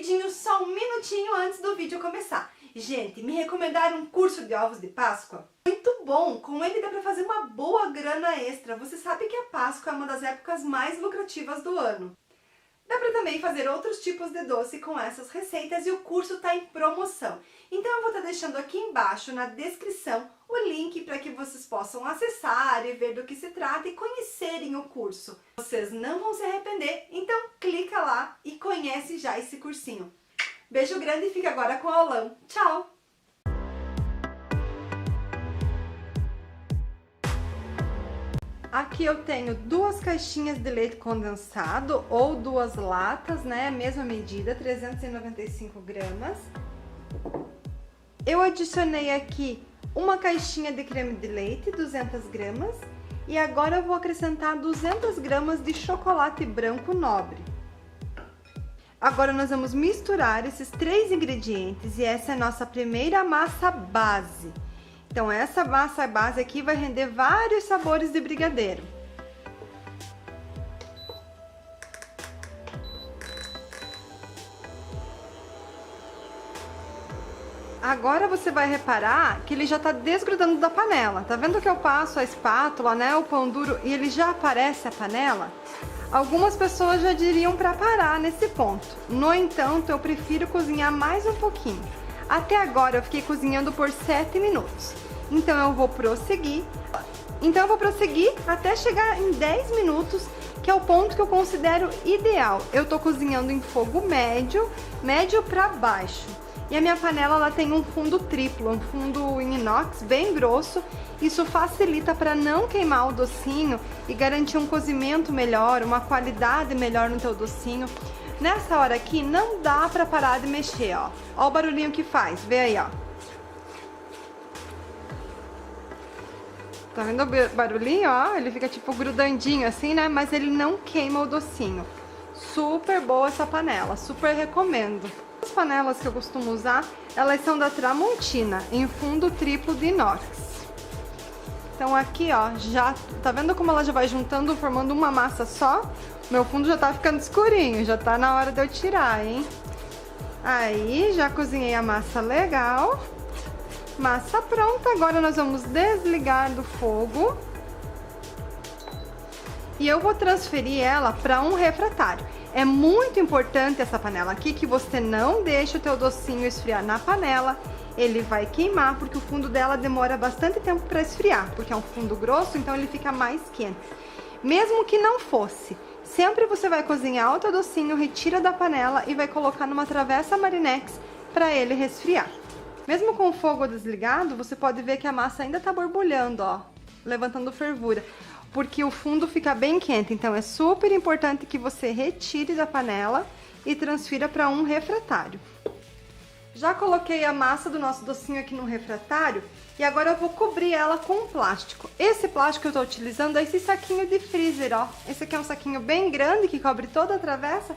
rapidinho, só um minutinho antes do vídeo começar. Gente, me recomendaram um curso de ovos de Páscoa. Muito bom! Com ele dá pra fazer uma boa grana extra. Você sabe que a Páscoa é uma das épocas mais lucrativas do ano. Dá pra também fazer outros tipos de doce com essas receitas e o curso tá em promoção. Então eu vou estar deixando aqui embaixo na descrição o link para que vocês possam acessar e ver do que se trata e conhecerem o curso. Vocês não vão se arrepender, então clica lá e conhece já esse cursinho. Beijo grande e fica agora com o aulão. Tchau! Aqui eu tenho 2 caixinhas de leite condensado ou 2 latas, né? Mesma medida, 395 gramas. Eu adicionei aqui uma caixinha de creme de leite, 200 gramas. E agora eu vou acrescentar 200 gramas de chocolate branco nobre. Agora nós vamos misturar esses 3 ingredientes e essa é a nossa primeira massa base. Então essa massa base aqui vai render vários sabores de brigadeiro. Agora você vai reparar que ele já tá desgrudando da panela. Tá vendo que eu passo a espátula, né, o pão duro e ele já aparece a panela? Algumas pessoas já diriam para parar nesse ponto. No entanto, eu prefiro cozinhar mais um pouquinho. Até agora eu fiquei cozinhando por 7 minutos. Então eu vou prosseguir até chegar em 10 minutos, que é o ponto que eu considero ideal. Eu tô cozinhando em fogo médio para baixo. E a minha panela ela tem um fundo triplo, um fundo em inox bem grosso. Isso facilita para não queimar o docinho e garantir um cozimento melhor, uma qualidade melhor no teu docinho. Nessa hora aqui não dá para parar de mexer, ó. Ó o barulhinho que faz, vê aí, ó. Tá vendo o barulhinho, ó? Ele fica tipo grudandinho assim, né? Mas ele não queima o docinho. Super boa essa panela, super recomendo. As panelas que eu costumo usar, elas são da Tramontina, em fundo triplo de inox. Então aqui, ó, já tá vendo como ela já vai juntando, formando uma massa só? Meu fundo já tá ficando escurinho, já tá na hora de eu tirar, hein? Aí, já cozinhei a massa legal. Massa pronta, agora nós vamos desligar do fogo. E eu vou transferir ela para um refratário. É muito importante essa panela aqui que você não deixe o teu docinho esfriar na panela. Ele vai queimar porque o fundo dela demora bastante tempo para esfriar, porque é um fundo grosso, então ele fica mais quente. Mesmo que não fosse, sempre você vai cozinhar o teu docinho, retira da panela e vai colocar numa travessa Marinex para ele resfriar. Mesmo com o fogo desligado, você pode ver que a massa ainda tá borbulhando, ó, levantando fervura, porque o fundo fica bem quente. Então é super importante que você retire da panela e transfira para um refratário. Já coloquei a massa do nosso docinho aqui no refratário e agora eu vou cobrir ela com plástico. Esse plástico que eu tô utilizando é esse saquinho de freezer, ó. Esse aqui é um saquinho bem grande que cobre toda a travessa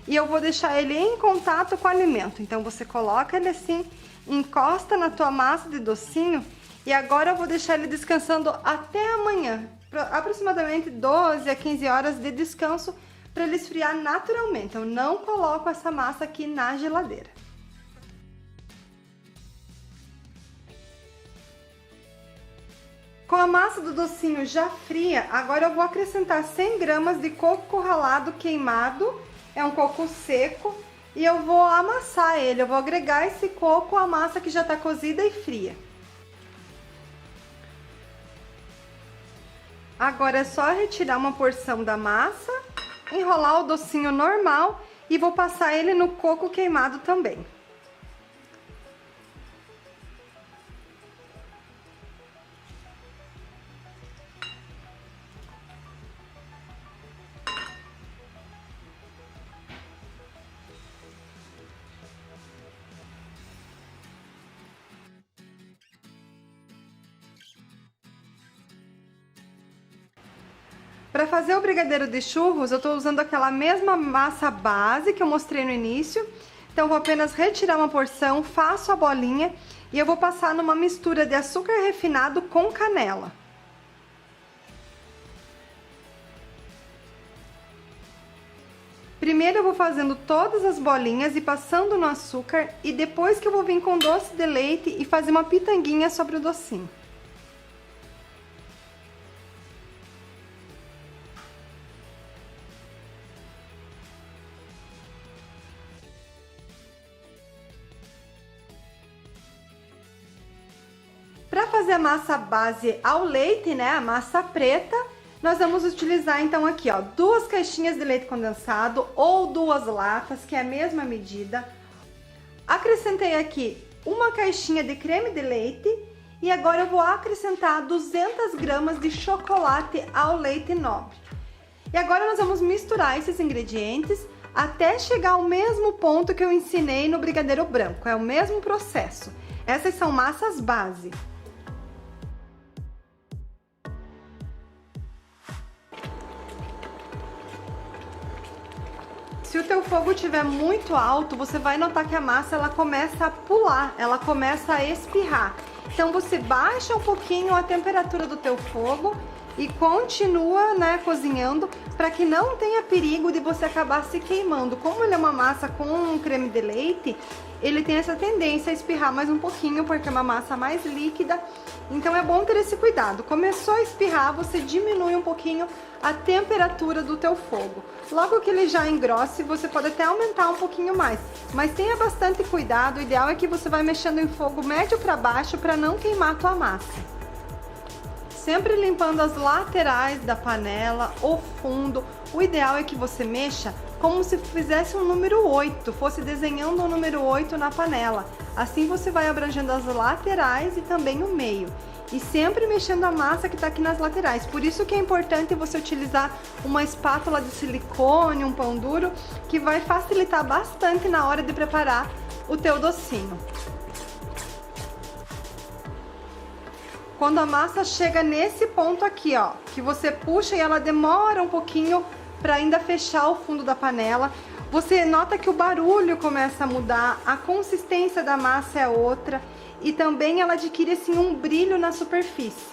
e eu vou deixar ele em contato com o alimento. Então você coloca ele assim, encosta na tua massa de docinho e agora eu vou deixar ele descansando até amanhã. Aproximadamente 12 a 15 horas de descanso para ele esfriar naturalmente. Eu não coloco essa massa aqui na geladeira. Com a massa do docinho já fria, agora eu vou acrescentar 100 gramas de coco ralado queimado. É um coco seco e eu vou amassar ele. Eu vou agregar esse coco à massa que já está cozida e fria. Agora é só retirar uma porção da massa, enrolar o docinho normal e vou passar ele no coco queimado também. Para fazer o brigadeiro de churros, eu estou usando aquela mesma massa base que eu mostrei no início. Então, vou apenas retirar uma porção, faço a bolinha e eu vou passar numa mistura de açúcar refinado com canela. Primeiro eu vou fazendo todas as bolinhas e passando no açúcar, e depois que eu vou vir com doce de leite e fazer uma pitanguinha sobre o docinho. Para fazer a massa base ao leite, né, a massa preta, nós vamos utilizar então aqui, ó, 2 caixinhas de leite condensado ou 2 latas, que é a mesma medida. Acrescentei aqui uma caixinha de creme de leite e agora eu vou acrescentar 200 gramas de chocolate ao leite nobre. E agora nós vamos misturar esses ingredientes até chegar ao mesmo ponto que eu ensinei no brigadeiro branco, é o mesmo processo. Essas são massas base. Se o teu fogo estiver muito alto, você vai notar que a massa ela começa a pular, ela começa a espirrar. Então você baixa um pouquinho a temperatura do teu fogo e continua, né, cozinhando, para que não tenha perigo de você acabar se queimando. Como ele é uma massa com creme de leite, ele tem essa tendência a espirrar mais um pouquinho, porque é uma massa mais líquida, então é bom ter esse cuidado. Começou a espirrar, você diminui um pouquinho a temperatura do teu fogo. Logo que ele já engrosse, você pode até aumentar um pouquinho mais, mas tenha bastante cuidado. O ideal é que você vai mexendo em fogo médio para baixo para não queimar a tua massa. Sempre limpando as laterais da panela, o fundo. O ideal é que você mexa como se fizesse um número 8, fosse desenhando um número 8 na panela. Assim você vai abrangendo as laterais e também o meio. E sempre mexendo a massa que está aqui nas laterais. Por isso que é importante você utilizar uma espátula de silicone, um pão duro, que vai facilitar bastante na hora de preparar o teu docinho. Quando a massa chega nesse ponto aqui, ó, que você puxa e ela demora um pouquinho para ainda fechar o fundo da panela, você nota que o barulho começa a mudar, a consistência da massa é outra e também ela adquire assim um brilho na superfície.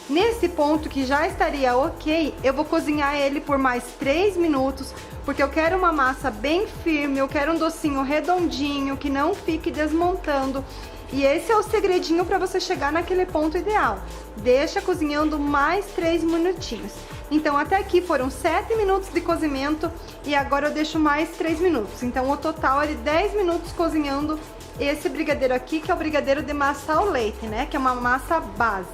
Nesse ponto que já estaria ok, eu vou cozinhar ele por mais 3 minutos, porque eu quero uma massa bem firme, eu quero um docinho redondinho, que não fique desmontando. E esse é o segredinho para você chegar naquele ponto ideal. Deixa cozinhando mais 3 minutinhos. Então até aqui foram 7 minutos de cozimento e agora eu deixo mais 3 minutos. Então o total é de 10 minutos cozinhando esse brigadeiro aqui, que é o brigadeiro de massa ao leite, né? Que é uma massa base.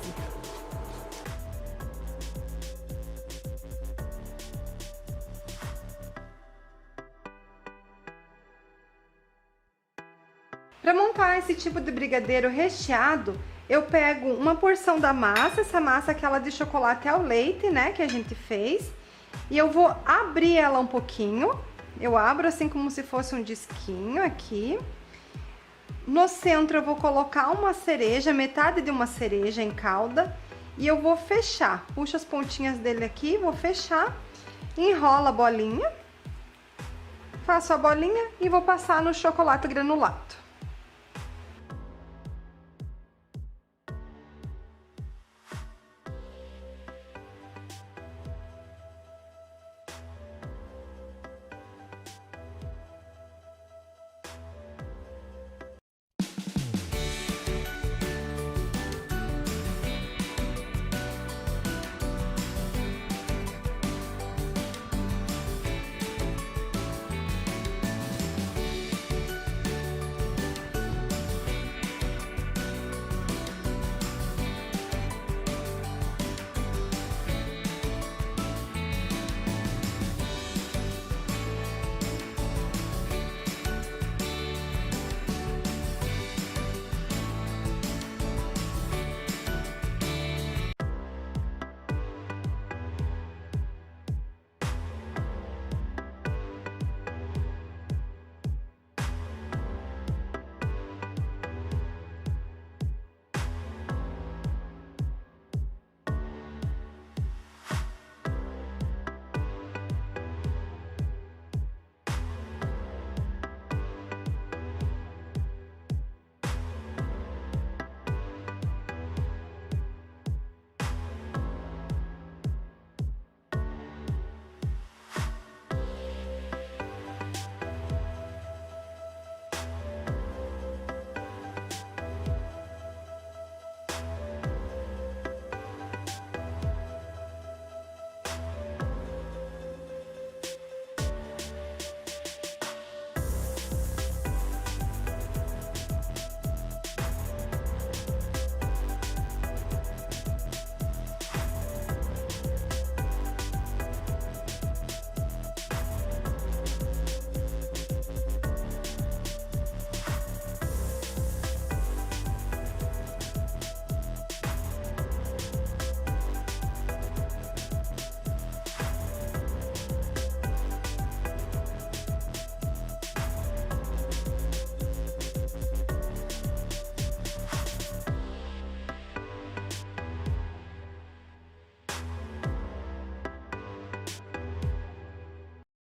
Para montar esse tipo de brigadeiro recheado, eu pego uma porção da massa, essa massa aquela de chocolate ao leite, né, que a gente fez, e eu vou abrir ela um pouquinho. Eu abro assim como se fosse um disquinho aqui. No centro eu vou colocar uma cereja, metade de uma cereja em calda, e eu vou fechar. Puxo as pontinhas dele aqui, vou fechar, enrola a bolinha, faço a bolinha e vou passar no chocolate granulado.